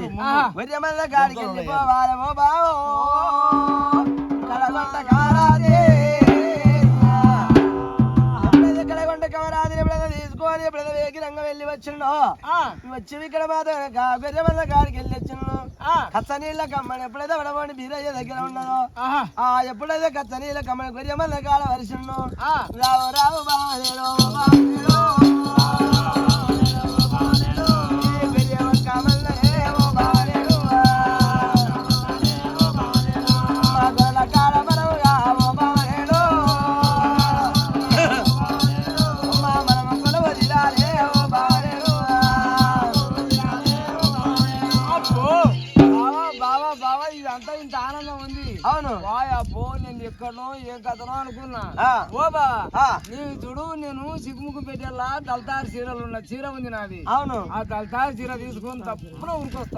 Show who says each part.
Speaker 1: ఏంది వరియమల్ల కాడికి వెళ్ళిపోవాలేమో బావో కడగొండ కారాది ఎప్పుడైతే కడగొండ కవరాది ఎప్పుడైనా తీసుకొని ఎప్పుడైనా వేగిరంగా వెళ్ళి వచ్చిండో వచ్చి ఇక్కడ మాత్రం గొర్రెమల్ల కాడికి వెళ్ళి వచ్చిండు కచ్చ నీళ్ళ కమ్మని ఎప్పుడైతే వడబడి బీరయ్య దగ్గర ఉన్నదో ఎప్పుడైతే కచ్చ నీళ్ళ కమ్మని గొర్రెమల్ల కాడ వరిసిండు రావు రావు బాలేలో బాలేలో అవును
Speaker 2: అబ్బో నేను ఎక్కడనో ఏం కథనో అనుకున్నా ఓ బా నేను చూడు నేను సిగ్గుముఖం పెట్టేలా దళతారు చీరలు ఉన్న చీర ఉంది నాది
Speaker 1: అవును
Speaker 2: ఆ దళతారు చీర తీసుకొని తప్పున ఉరికొస్తా